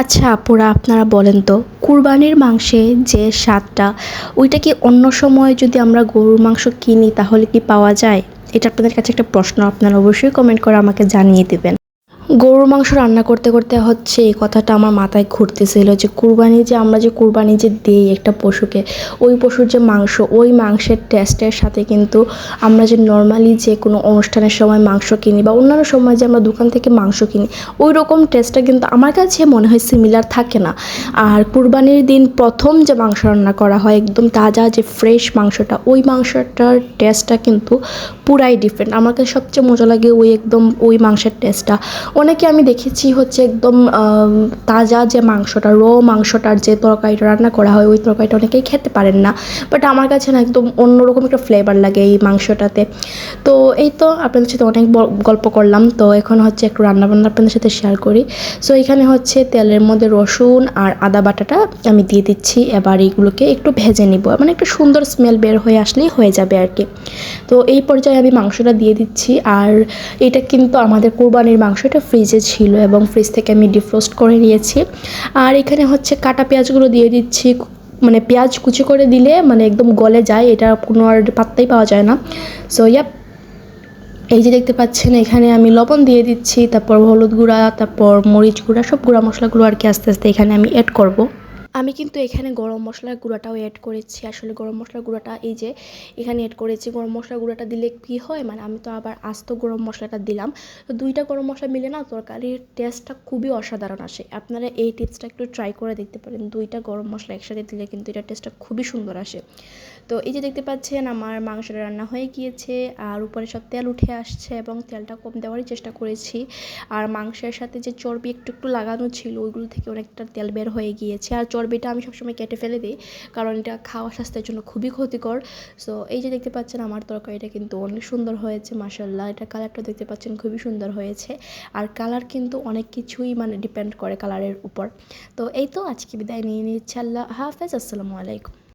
আচ্ছা আপুরা, আপনারা বলেন তো, কুরবানির মাংসে যে স্বাদটা, ওইটা কি অন্য সময় যদি আমরা গরুর মাংস কিনি তাহলে কি পাওয়া যায়? এটা আপনাদের কাছে একটা প্রশ্ন, আপনারা অবশ্যই কমেন্ট করে আমাকে জানিয়ে দেবেন। গরুর মাংস রান্না করতে করতে হচ্ছে এই কথাটা আমার মাথায় ঘুরতেছিল যে আমরা যে কুরবানি যে দিই একটা পশুকে, ওই পশুর যে মাংস, ওই মাংসের টেস্টের সাথে কিন্তু আমরা যে নর্মালি যে কোনো অনুষ্ঠানের সময় মাংস কিনি বা অন্যান্য সময় যে আমরা দোকান থেকে মাংস কিনি, ওই রকম টেস্টটা কিন্তু আমার কাছে মনে হয় সিমিলার থাকে না। আর কুরবানির দিন প্রথম যে মাংস রান্না করা হয়, একদম তাজা যে ফ্রেশ মাংসটা, ওই মাংসটার টেস্টটা কিন্তু পুরাই ডিফারেন্ট। আমার কাছে সবচেয়ে মজা লাগে ওই মাংসের টেস্টটা। অনেকে আমি দেখেছি হচ্ছে একদম তাজা যে মাংসটা, মাংসটার যে তরকারিটা রান্না করা হয়, ওই তরকারিটা অনেকেই খেতে পারেন না, বাট আমার কাছে না একদম অন্যরকম একটা ফ্লেভার লাগে এই মাংসটাতে। তো এই তো আপনাদের সাথে অনেক গল্প করলাম, তো এখন হচ্ছে একটু রান্নাবান্না আপনাদের সাথে শেয়ার করি। সো এখানে হচ্ছে তেলের মধ্যে রসুন আর আদা বাটাটা আমি দিয়ে দিচ্ছি। এবার এইগুলোকে একটু ভেজে নিব, মানে একটু সুন্দর স্মেল বের হয়ে আসলেই হয়ে যাবে আর কি। তো এই পর্যায়ে আমি মাংসটা দিয়ে দিচ্ছি। আর এটা কিন্তু আমাদের কোরবানির মাংস, এটা ফ্রিজে ছিল এবং ফ্রিজ থেকে আমি ডিফ্রোস্ট করে নিয়েছি। আর এখানে হচ্ছে কাটা পেঁয়াজগুলো দিয়ে দিচ্ছি। মানে পেঁয়াজ কুচি করে দিলে মানে একদম গলে যায়, এটা কোনো আর পাত্তাই পাওয়া যায় না। সো ইয়াপ, এই যে দেখতে পাচ্ছেন এখানে আমি লবণ দিয়ে দিচ্ছি, তারপর হলুদ গুঁড়া, তারপর মরিচ গুঁড়া, সব গুঁড়া মশলাগুলো আর কি আস্তে আস্তে এখানে আমি অ্যাড করব। আমি কিন্তু এখানে গরম মশলার গুঁড়াটাও অ্যাড করেছি। আসলে গরম মশলার গুঁড়াটা এই যে এখানে অ্যাড করেছি। গরম মশলার গুঁড়াটা দিলে কী হয়, মানে আমি তো আবার আস্ত গরম মশলাটা দিলাম, তো দুইটা গরম মশলা মিলে না তরকারির টেস্টটা খুবই অসাধারণ আসে। আপনারা এই টিপসটা একটু ট্রাই করে দেখতে পারেন, দুইটা গরম মশলা একসাথে দিলে কিন্তু এটা টেস্টটা খুবই সুন্দর আসে। তো এই যে দেখতে পাচ্ছেন আমার মাংসটা রান্না হয়ে গিয়েছে, আর উপরে সব তেল উঠে আসছে এবং তেলটা কম দেওয়ারই চেষ্টা করেছি। আর মাংসের সাথে যে চর্বি একটু একটু লাগানো ছিল, ওইগুলো থেকে অনেকটা তেল বের হয়ে গিয়েছে। আর চর্বিটা আমি সবসময় কেটে ফেলে দিই, কারণ এটা খাওয়া স্বাস্থ্যের জন্য খুবই ক্ষতিকর। সো এই যে দেখতে পাচ্ছেন আমার তরকারিটা কিন্তু অনেক সুন্দর হয়েছে মাশাআল্লাহ। এটা কালারটা দেখতে পাচ্ছেন খুবই সুন্দর হয়েছে। আর কালার কিন্তু অনেক কিছুই মানে ডিপেন্ড করে কালারের উপর। তো এই তো আজকে বিদায় নিয়ে নিচ্ছি। আল্লাহ হাফেজ, আসসালামু আলাইকুম।